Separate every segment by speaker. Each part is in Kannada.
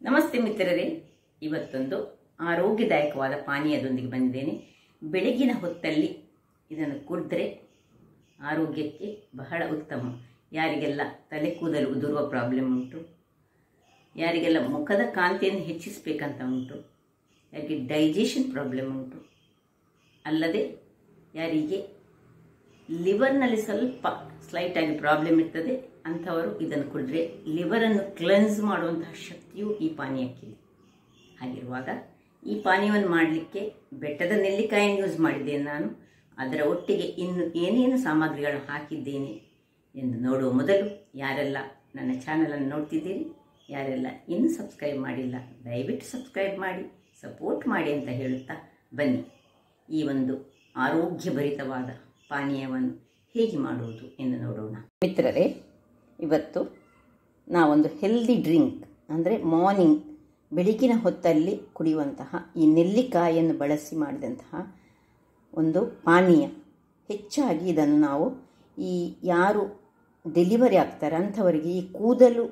Speaker 1: ನಮಸ್ತೆ ಮಿತ್ರರೇ, ಇವತ್ತೊಂದು ಆರೋಗ್ಯದಾಯಕವಾದ ಪಾನೀಯದೊಂದಿಗೆ ಬಂದಿದ್ದೇನೆ. ಬೆಳಗಿನ ಹೊತ್ತಲ್ಲಿ ಇದನ್ನು ಕುಡಿದ್ರೆ ಆರೋಗ್ಯಕ್ಕೆ ಬಹಳ ಉತ್ತಮ. ಯಾರಿಗೆಲ್ಲ ತಲೆ ಕೂದಲು ಉದುರುವ ಪ್ರಾಬ್ಲಮ್ ಉಂಟು, ಯಾರಿಗೆಲ್ಲ ಮುಖದ ಕಾಂತಿಯನ್ನು ಹೆಚ್ಚಿಸಬೇಕಂತ ಉಂಟು, ಯಾರಿಗೆ ಡೈಜೆಷನ್ ಪ್ರಾಬ್ಲಮ್ ಉಂಟು, ಅಲ್ಲದೆ ಯಾರಿಗೆ ಲಿವರ್ನಲ್ಲಿ ಸ್ವಲ್ಪ ಸ್ಲೈಟಾಗಿ ಪ್ರಾಬ್ಲಮ್ ಇರ್ತದೆ ಅಂಥವರು ಇದನ್ನು ಕುಡಿದ್ರೆ ಲಿವರನ್ನು ಕ್ಲೆನ್ಸ್ ಮಾಡುವಂತಹ ಶಕ್ತಿಯು ಈ ಪಾನೀಯಕ್ಕಿದೆ. ಹಾಗಿರುವಾಗ ಈ ಪಾನೀಯವನ್ನು ಮಾಡಲಿಕ್ಕೆ ಬೆಟ್ಟದ ನೆಲ್ಲಿಕಾಯನ್ನು ಯೂಸ್ ಮಾಡಿದ್ದೇನೆ ನಾನು. ಅದರ ಒಟ್ಟಿಗೆ ಇನ್ನು ಏನೇನು ಸಾಮಗ್ರಿಗಳನ್ನು ಹಾಕಿದ್ದೇನೆ ಎಂದು ನೋಡುವ ಮೊದಲು ಯಾರೆಲ್ಲ ನನ್ನ ಚಾನಲನ್ನು ನೋಡ್ತಿದ್ದೀರಿ, ಯಾರೆಲ್ಲ ಇನ್ನೂ ಸಬ್ಸ್ಕ್ರೈಬ್ ಮಾಡಿಲ್ಲ, ದಯವಿಟ್ಟು ಸಬ್ಸ್ಕ್ರೈಬ್ ಮಾಡಿ, ಸಪೋರ್ಟ್ ಮಾಡಿ ಅಂತ ಹೇಳುತ್ತಾ ಬನ್ನಿ ಈ ಒಂದು ಆರೋಗ್ಯಭರಿತವಾದ ಪಾನೀಯವನ್ನು ಹೇಗೆ ಮಾಡುವುದು ಎಂದು ನೋಡೋಣ. ಮಿತ್ರರೇ, ಇವತ್ತು ನಾವೊಂದು ಹೆಲ್ದಿ ಡ್ರಿಂಕ್ ಅಂದರೆ ಮಾರ್ನಿಂಗ್ ಬೆಳಗಿನ ಹೊತ್ತಲ್ಲಿ ಕುಡಿಯುವಂತಹ ಈ ನೆಲ್ಲಿಕಾಯಿಯನ್ನು ಬಳಸಿ ಮಾಡಿದಂತಹ ಒಂದು ಪಾನೀಯ. ಹೆಚ್ಚಾಗಿ ಇದನ್ನು ನಾವು ಈ ಯಾರು ಡೆಲಿವರಿ ಆಗ್ತಾರೆ ಅಂಥವರಿಗೆ ಈ ಕೂದಲು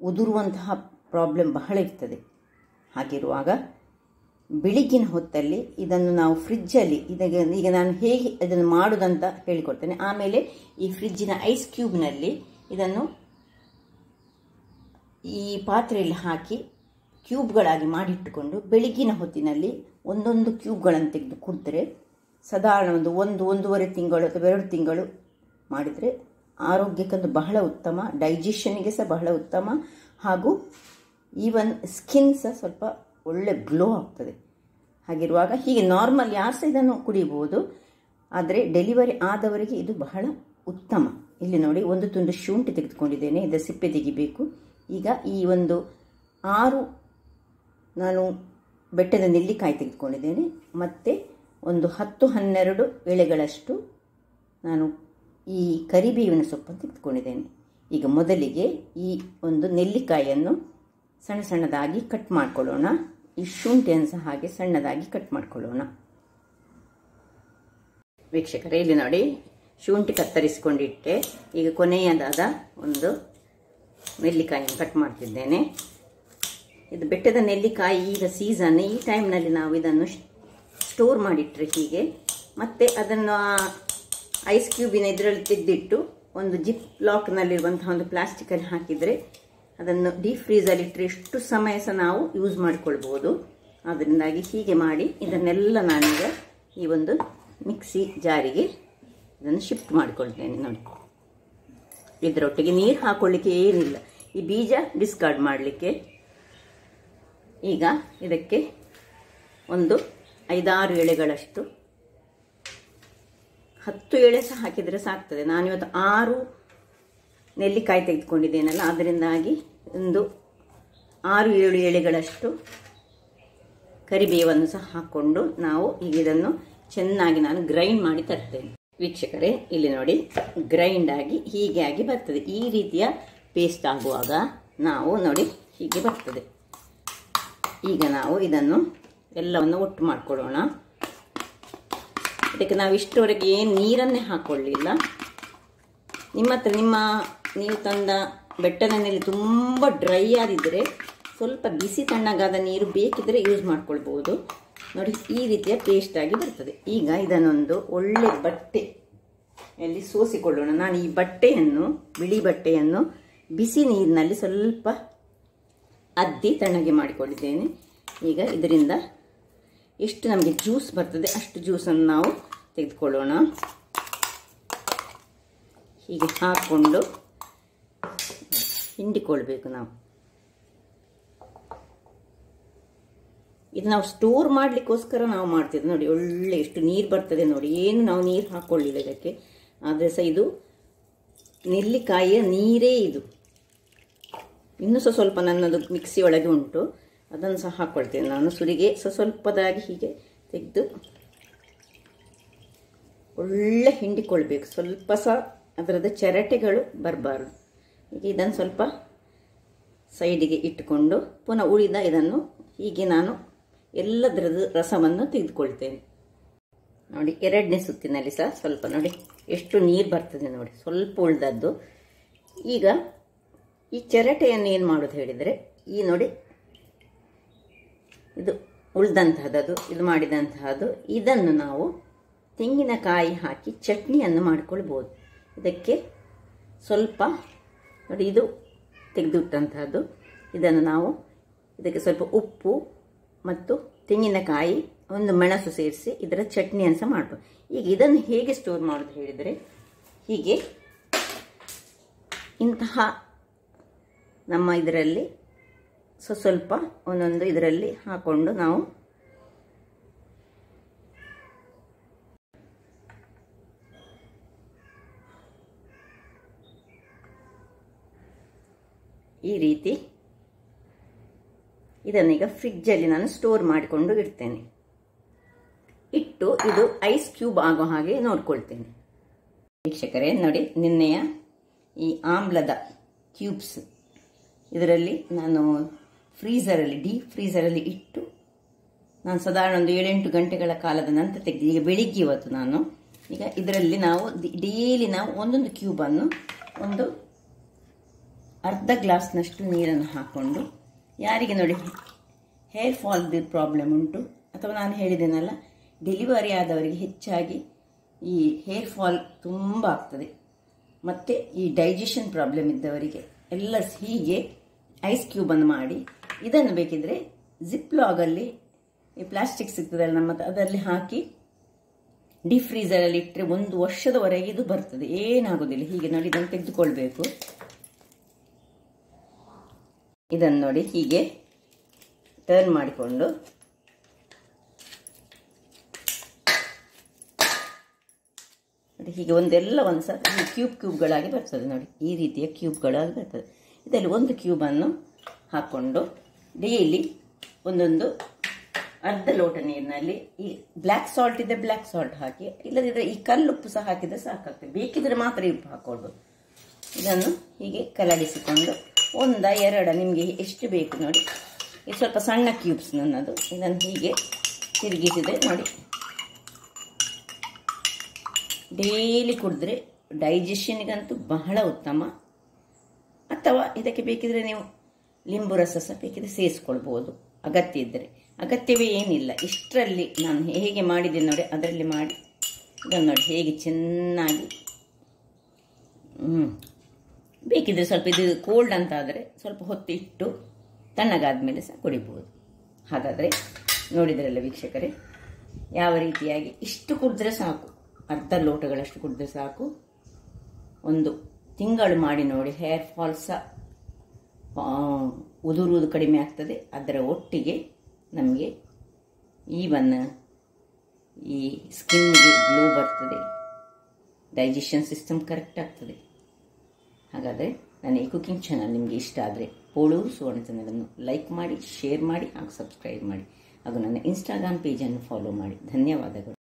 Speaker 1: ಉದುರುವಂತಹ ಪ್ರಾಬ್ಲಮ್ ಬಹಳ ಇರ್ತದೆ. ಹಾಗಿರುವಾಗ ಬೆಳಗಿನ ಹೊತ್ತಲ್ಲಿ ಇದನ್ನು ನಾವು ಫ್ರಿಜ್ಜಲ್ಲಿ ಈಗ ನಾನು ಹೇಗೆ ಇದನ್ನು ಮಾಡೋದಂತ ಹೇಳಿಕೊಡ್ತೇನೆ. ಆಮೇಲೆ ಈ ಫ್ರಿಜ್ಜಿನ ಐಸ್ ಕ್ಯೂಬ್ನಲ್ಲಿ ಇದನ್ನು ಈ ಪಾತ್ರೆಯಲ್ಲಿ ಹಾಕಿ ಕ್ಯೂಬ್ಗಳಾಗಿ ಮಾಡಿಟ್ಟುಕೊಂಡು ಬೆಳಗಿನ ಹೊತ್ತಿನಲ್ಲಿ ಒಂದೊಂದು ಕ್ಯೂಬ್ಗಳನ್ನು ತೆಗೆದು ಕುಡಿದ್ರೆ ಸಾಧಾರಣ ಒಂದೂವರೆ ತಿಂಗಳು ಅಥವಾ 2 ತಿಂಗಳು ಮಾಡಿದರೆ ಆರೋಗ್ಯಕ್ಕಂತೂ ಬಹಳ ಉತ್ತಮ, ಡೈಜೆಷನ್ಗೆ ಸಹ ಬಹಳ ಉತ್ತಮ, ಹಾಗೂ ಈವನ್ ಸ್ಕಿನ್ ಸಹ ಸ್ವಲ್ಪ ಒಳ್ಳೆ ಗ್ಲೋ ಆಗ್ತದೆ. ಹಾಗಿರುವಾಗ ಹೀಗೆ ನಾರ್ಮಲ್ ಯಾರು ಸಹ ಇದನ್ನು ಕುಡಿಬೋದು, ಆದರೆ ಡೆಲಿವರಿ ಆದವರಿಗೆ ಇದು ಬಹಳ ಉತ್ತಮ. ಇಲ್ಲಿ ನೋಡಿ, ಒಂದು ತುಂಡು ಶುಂಠಿ ತೆಗೆದುಕೊಂಡಿದ್ದೇನೆ, ಇದರ ಸಿಪ್ಪೆ ತೆಗಿಬೇಕು. ಈಗ ಈ 6 ನಾನು ಬೆಟ್ಟದ ನೆಲ್ಲಿಕಾಯಿ ತೆಗೆದುಕೊಂಡಿದ್ದೇನೆ, ಮತ್ತು 10-12 ಎಳೆಗಳಷ್ಟು ನಾನು ಈ ಕರಿಬೇವಿನ ಸೊಪ್ಪನ್ನು ತೆಗೆದುಕೊಂಡಿದ್ದೇನೆ. ಈಗ ಮೊದಲಿಗೆ ಈ ಒಂದು ನೆಲ್ಲಿಕಾಯಿಯನ್ನು ಸಣ್ಣ ಸಣ್ಣದಾಗಿ ಕಟ್ ಮಾಡಿಕೊಳ್ಳೋಣ. ಈ ಶುಂಠಿಯನ್ನು ಸಹ ಹಾಗೆ ಸಣ್ಣದಾಗಿ ಕಟ್ ಮಾಡಿಕೊಳ್ಳೋಣ. ವೀಕ್ಷಕರೇ, ಇಲ್ಲಿ ನೋಡಿ, ಶುಂಠಿ ಕತ್ತರಿಸಿಕೊಂಡಿಟ್ಟೆ. ಈಗ ಕೊನೆಯದಾದ ಒಂದು ನೆಲ್ಲಿಕಾಯಿಯನ್ನು ಕಟ್ ಮಾಡ್ತಿದ್ದೇನೆ. ಇದು ಬೆಟ್ಟದ ನೆಲ್ಲಿಕಾಯಿ ಈಗ ಸೀಸನ್. ಈ ಟೈಮ್ನಲ್ಲಿ ನಾವು ಇದನ್ನು ಸ್ಟೋರ್ ಮಾಡಿಟ್ರೆ ಹೀಗೆ, ಮತ್ತು ಅದನ್ನು ಐಸ್ ಕ್ಯೂಬಿನ ಇದರಲ್ಲಿ ತೆಗೆದಿಟ್ಟು ಒಂದು ಜಿಪ್ ಲಾಕ್ನಲ್ಲಿರುವಂತಹ ಒಂದು ಪ್ಲಾಸ್ಟಿಕಲ್ಲಿ ಹಾಕಿದರೆ ಅದನ್ನು ಡೀಪ್ ಫ್ರೀಸಲ್ಲಿ ಇಟ್ಟರೆ ಎಷ್ಟು ಸಮಯ ಸಹ ನಾವು ಯೂಸ್ ಮಾಡಿಕೊಳ್ಬೋದು. ಅದರಿಂದಾಗಿ ಹೀಗೆ ಮಾಡಿ ಇದನ್ನೆಲ್ಲ ನಾನೀಗ ಈ ಒಂದು ಮಿಕ್ಸಿ ಜಾರಿಗೆ ಇದನ್ನು ಶಿಫ್ಟ್ ಮಾಡಿಕೊಳ್ತೇನೆ. ನೋಡಿ, ಇದರೊಟ್ಟಿಗೆ ನೀರು ಹಾಕೊಳ್ಳಿಕ್ಕೆ ಏನಿಲ್ಲ, ಈ ಬೀಜ ಡಿಸ್ಕಾರ್ಡ್ ಮಾಡಲಿಕ್ಕೆ. ಈಗ ಇದಕ್ಕೆ ಒಂದು 5-6 ಎಳೆಗಳಷ್ಟು, 10 ಎಳೆ ಸಹ ಹಾಕಿದರೆ ಸಾಕ್ತದೆ. ನಾನಿವತ್ತು 6 ನೆಲ್ಲಿಕಾಯಿ ತೆಗೆದುಕೊಂಡಿದ್ದೇನಲ್ಲ, ಅದರಿಂದಾಗಿ ಒಂದು 6-7 ಎಳೆಗಳಷ್ಟು ಕರಿಬೇವನ್ನು ಸಹ ಹಾಕ್ಕೊಂಡು ನಾವು ಈಗ ಇದನ್ನು ಚೆನ್ನಾಗಿ ನಾನು ಗ್ರೈಂಡ್ ಮಾಡಿ ತರ್ತೇನೆ. ವೀಕ್ಷಕರೇ, ಇಲ್ಲಿ ನೋಡಿ, ಗ್ರೈಂಡ್ ಆಗಿ ಹೀಗೆ ಆಗಿ ಬರ್ತದೆ. ಈ ರೀತಿಯ ಪೇಸ್ಟ್ ಆಗುವಾಗ ನಾವು ನೋಡಿ ಹೀಗೆ ಬರ್ತದೆ. ಈಗ ನಾವು ಇದನ್ನು ಎಲ್ಲವನ್ನು ಒಟ್ಟು ಮಾಡಿಕೊಳ್ಳೋಣ. ಇದಕ್ಕೆ ನಾವು ಇಷ್ಟವರೆಗೆ ಏನು ನೀರನ್ನೇ ಹಾಕೊಳ್ಳಿಲ್ಲ. ನೀವು ತಂದ ಬೆಟ್ಟದ ನೆಲ್ಲಿ ತುಂಬ ಡ್ರೈ ಆಗಿದ್ದರೆ ಸ್ವಲ್ಪ ಬಿಸಿ ತಣ್ಣಗಾದ ನೀರು ಬೇಕಿದ್ರೆ ಯೂಸ್ ಮಾಡ್ಕೊಳ್ಬೋದು. ನೋಡಿ, ಈ ರೀತಿಯ ಪೇಸ್ಟ್ ಆಗಿ ಬರ್ತದೆ. ಈಗ ಇದನ್ನೊಂದು ಒಳ್ಳೆ ಬಟ್ಟೆಯಲ್ಲಿ ಸೋಸಿಕೊಳ್ಳೋಣ. ನಾನು ಈ ಬಟ್ಟೆಯನ್ನು, ಬಿಳಿ ಬಟ್ಟೆಯನ್ನು ಬಿಸಿ ನೀರಿನಲ್ಲಿ ಸ್ವಲ್ಪ ಅದ್ದಿ ತಣ್ಣಗೆ ಮಾಡಿಕೊಂಡಿದ್ದೇನೆ. ಈಗ ಇದರಿಂದ ಎಷ್ಟು ನಮಗೆ ಜ್ಯೂಸ್ ಬರ್ತದೆ ಅಷ್ಟು ಜ್ಯೂಸನ್ನು ನಾವು ತೆಗೆದುಕೊಳ್ಳೋಣ. ಹೀಗೆ ಹಾಕ್ಕೊಂಡು ಹಿಂಡಿಕೊಳ್ಬೇಕು ನಾವು. ಇದು ನಾವು ಸ್ಟೋರ್ ಮಾಡಲಿಕ್ಕೋಸ್ಕರ ನಾವು ಮಾಡ್ತಿದ್ವಿ. ನೋಡಿ, ಒಳ್ಳೆ ಎಷ್ಟು ನೀರು ಬರ್ತದೆ ನೋಡಿ. ಏನು ನಾವು ನೀರು ಹಾಕ್ಕೊಳ್ಳಿಲ್ಲ ಇದಕ್ಕೆ, ಆದರೆ ಸಹ ಇದು ನೆಲ್ಲಿಕಾಯಿಯ ನೀರೇ ಇದು. ಇನ್ನೂ ಸಹ ಸ್ವಲ್ಪ ನನ್ನದು ಮಿಕ್ಸಿ ಒಳಗೆ ಉಂಟು, ಅದನ್ನು ಸಹ ಹಾಕ್ಕೊಳ್ತೇನೆ ನಾನು. ಸುರಿಗೆ ಸ್ವಲ್ಪದಾಗಿ ಹೀಗೆ ತೆಗೆದು ಒಳ್ಳೆ ಹಿಂಡಿಕೊಳ್ಬೇಕು. ಸ್ವಲ್ಪ ಸಹ ಅದರದ್ದು ಚೆರಟೆಗಳು ಬರಬಾರ್ದು. ಈಗ ಇದನ್ನು ಸ್ವಲ್ಪ ಸೈಡಿಗೆ ಇಟ್ಟುಕೊಂಡು ಪುನಃ ಉಳಿದ ಇದನ್ನು ಹೀಗೆ ನಾನು ಎಲ್ಲದರದ್ದು ರಸವನ್ನು ತೆಗೆದುಕೊಳ್ತೇನೆ. ನೋಡಿ, 2ನೇ ಸುತ್ತಿನಲ್ಲಿ ಸಹ ಸ್ವಲ್ಪ ನೋಡಿ ಎಷ್ಟು ನೀರು ಬರ್ತದೆ ನೋಡಿ, ಸ್ವಲ್ಪ ಉಳಿದದ್ದು. ಈಗ ಈ ಚಿರಟೆಯನ್ನು ಏನು ಮಾಡೋದು ಹೇಳಿದರೆ, ಈ ನೋಡಿ ಇದು ಉಳಿದಂತಹದ್ದು, ಇದು ಮಾಡಿದಂತಹದ್ದು. ಇದನ್ನು ನಾವು ತೆಂಗಿನಕಾಯಿ ಹಾಕಿ ಚಟ್ನಿಯನ್ನು ಮಾಡಿಕೊಳ್ಬೋದು. ಇದಕ್ಕೆ ಸ್ವಲ್ಪ ನೋಡಿ, ಇದು ತೆಗೆದುಟ್ಟಂತಹದ್ದು. ಇದನ್ನು ನಾವು ಇದಕ್ಕೆ ಸ್ವಲ್ಪ ಉಪ್ಪು ಮತ್ತು ತೆಂಗಿನಕಾಯಿ, ಒಂದು ಮೆಣಸು ಸೇರಿಸಿ ಇದರ ಚಟ್ನಿಯನ್ನು ಸಹ ಮಾಡ್ಬೋದು. ಈಗ ಇದನ್ನು ಹೇಗೆ ಸ್ಟೋರ್ ಮಾಡೋದು ಹೇಳಿದರೆ, ಹೀಗೆ ಇಂತಹ ನಮ್ಮ ಇದರಲ್ಲಿ ಸ್ವಲ್ಪ ಒಂದೊಂದು ಇದರಲ್ಲಿ ಹಾಕೊಂಡು ನಾವು ಈ ರೀತಿ ಇದನ್ನೀಗ ಫ್ರಿಡ್ಜಲ್ಲಿ ನಾನು ಸ್ಟೋರ್ ಮಾಡಿಕೊಂಡು ಇಡ್ತೇನೆ. ಇಟ್ಟು ಇದು ಐಸ್ ಕ್ಯೂಬ್ ಆಗೋ ಹಾಗೆ ನೋಡ್ಕೊಳ್ತೇನೆ. ವೀಕ್ಷಕರೇ ನೋಡಿ, ನಿನ್ನೆಯ ಈ ಆಮ್ಲದ ಕ್ಯೂಬ್ಸ್ ಇದರಲ್ಲಿ ನಾನು ಫ್ರೀಝರಲ್ಲಿ, ಡೀಪ್ ಫ್ರೀಝರಲ್ಲಿ ಇಟ್ಟು ನಾನು ಸಾಧಾರಣ ಒಂದು 7-8 ಗಂಟೆಗಳ ಕಾಲದ ನಂತರ ತೆಗೆದು ಈಗ ಬೆಳಿಗ್ಗೆ ಇವತ್ತು ನಾನು ಈಗ ಇದರಲ್ಲಿ ನಾವು ಡೈಲಿ ನಾವು ಒಂದೊಂದು ಕ್ಯೂಬನ್ನು ಒಂದು ಅರ್ಧ ಗ್ಲಾಸ್ನಷ್ಟು ನೀರನ್ನು ಹಾಕ್ಕೊಂಡು, ಯಾರಿಗೆ ನೋಡಿ ಹೇರ್ ಫಾಲ್ದು ಪ್ರಾಬ್ಲಮ್ ಉಂಟು ಅಥವಾ ನಾನು ಹೇಳಿದ್ದೇನಲ್ಲ ಡೆಲಿವರಿ ಆದವರಿಗೆ ಹೆಚ್ಚಾಗಿ ಈ ಹೇರ್ ಫಾಲ್ ತುಂಬ ಆಗ್ತದೆ, ಮತ್ತು ಈ ಡೈಜೆಷನ್ ಪ್ರಾಬ್ಲಮ್ ಇದ್ದವರಿಗೆ ಎಲ್ಲ ಹೀಗೆ ಐಸ್ ಕ್ಯೂಬನ್ನು ಮಾಡಿ ಇದನ್ನು ಬೇಕಿದ್ರೆ ಜಿಪ್ ಲಾಗಲ್ಲಿ ಈ ಪ್ಲಾಸ್ಟಿಕ್ ಸಿಗ್ತದಲ್ಲ ನಮ್ಮ ಅದರಲ್ಲಿ ಹಾಕಿ ಡೀಪ್ ಫ್ರೀಝರಲ್ಲಿ ಇಟ್ಟರೆ 1 ವರ್ಷದವರೆಗೆ ಇದು ಬರ್ತದೆ, ಏನಾಗೋದಿಲ್ಲ. ಹೀಗೆ ನೋಡಿ ಇದನ್ನು ತೆಗೆದುಕೊಳ್ಬೇಕು. ಇದನ್ನು ನೋಡಿ ಹೀಗೆ ಟರ್ನ್ ಮಾಡಿಕೊಂಡು ನೋಡಿ ಹೀಗೆ ಒಂದೆಲ್ಲ ಒಂದು ಸಲ ಕ್ಯೂಬ್ಗಳಾಗಿ ಬರ್ತದೆ. ನೋಡಿ ಈ ರೀತಿಯ ಕ್ಯೂಬ್ಗಳಾಗಿ ಬರ್ತದೆ. ಇದರಲ್ಲಿ ಒಂದು ಕ್ಯೂಬನ್ನು ಹಾಕ್ಕೊಂಡು ಡೈಲಿ ಒಂದೊಂದು ಅರ್ಧ ಲೋಟ ನೀರಿನಲ್ಲಿ ಈ ಬ್ಲ್ಯಾಕ್ ಸಾಲ್ಟ್ ಇದೆ ಬ್ಲ್ಯಾಕ್ ಸಾಲ್ಟ್ ಹಾಕಿ, ಇಲ್ಲದಿದ್ದರೆ ಈ ಕಲ್ಲುಪ್ಪು ಸಹ ಹಾಕಿದರೆ ಸಾಕಾಗ್ತದೆ, ಬೇಕಿದ್ರೆ ಮಾತ್ರ ಉಪ್ಪು ಹಾಕ್ಕೊಳ್ಬೋದು. ಇದನ್ನು ಹೀಗೆ ಕಲಗಿಸಿಕೊಂಡು 1-2 ನಿಮಗೆ ಎಷ್ಟು ಬೇಕು ನೋಡಿ, ಇದು ಸ್ವಲ್ಪ ಸಣ್ಣ ಕ್ಯೂಬ್ಸ್ ನನ್ನದು. ಇದನ್ನು ಹೀಗೆ ತಿರುಗಿಸಿದರೆ ನೋಡಿ, ಡೈಲಿ ಕುಡಿದ್ರೆ ಡೈಜೆಷನ್ಗಂತೂ ಬಹಳ ಉತ್ತಮ. ಅಥವಾ ಇದಕ್ಕೆ ಬೇಕಿದ್ರೆ ನೀವು ಲಿಂಬು ರಸ ಸಹ ಬೇಕಿದ್ರೆ ಸೇರಿಸ್ಕೊಳ್ಬೋದು ಅಗತ್ಯ ಇದ್ದರೆ. ಅಗತ್ಯವೇ ಏನಿಲ್ಲ, ಇಷ್ಟರಲ್ಲಿ ನಾನು ಹೇಗೆ ಮಾಡಿದ್ದೇನೆ ನೋಡಿ ಅದರಲ್ಲಿ ಮಾಡಿ ಇದನ್ನು ನೋಡಿ ಹೇಗೆ ಚೆನ್ನಾಗಿ ಬೇಕಿದ್ರೆ ಸ್ವಲ್ಪ ಇದು ಕೋಲ್ಡ್ ಅಂತ ಆದರೆ ಸ್ವಲ್ಪ ಹೊತ್ತು ಇಟ್ಟು ತಣ್ಣಗಾದ ಮೇಲೆ ಸಹ ಕುಡಿಬೋದು. ಹಾಗಾದರೆ ನೋಡಿದ್ರಲ್ಲ ವೀಕ್ಷಕರೇ, ಯಾವ ರೀತಿಯಾಗಿ ಇಷ್ಟು ಕುಡಿದ್ರೆ ಸಾಕು, ಅರ್ಧ ಲೋಟಗಳಷ್ಟು ಕುಡಿದ್ರೆ ಸಾಕು. 1 ತಿಂಗಳು ಮಾಡಿ ನೋಡಿ, ಹೇರ್ ಫಾಲ್ ಸಹ ಉದುರುವುದು ಕಡಿಮೆ ಆಗ್ತದೆ. ಅದರ ಒಟ್ಟಿಗೆ ನಮಗೆ ಈವನ್ ಈ ಸ್ಕಿನ್ಗೆ ಗ್ಲೋ ಬರ್ತದೆ, ಡೈಜೆಷನ್ ಸಿಸ್ಟಮ್ ಕರೆಕ್ಟ್ ಆಗ್ತದೆ. ಹಾಗಾದರೆ ನನ್ನ ಈ ಕುಕಿಂಗ್ ಚಾನಲ್ ನಿಮಗೆ ಇಷ್ಟ ಆದರೆ ಪೋಳೂರು ಸುವರ್ಣ ಚಾನಲನ್ನು ಲೈಕ್ ಮಾಡಿ, ಶೇರ್ ಮಾಡಿ ಹಾಗೂ ಸಬ್ಸ್ಕ್ರೈಬ್ ಮಾಡಿ ಹಾಗೂ ನನ್ನ ಇನ್ಸ್ಟಾಗ್ರಾಮ್ ಪೇಜನ್ನು ಫಾಲೋ ಮಾಡಿ. ಧನ್ಯವಾದಗಳು.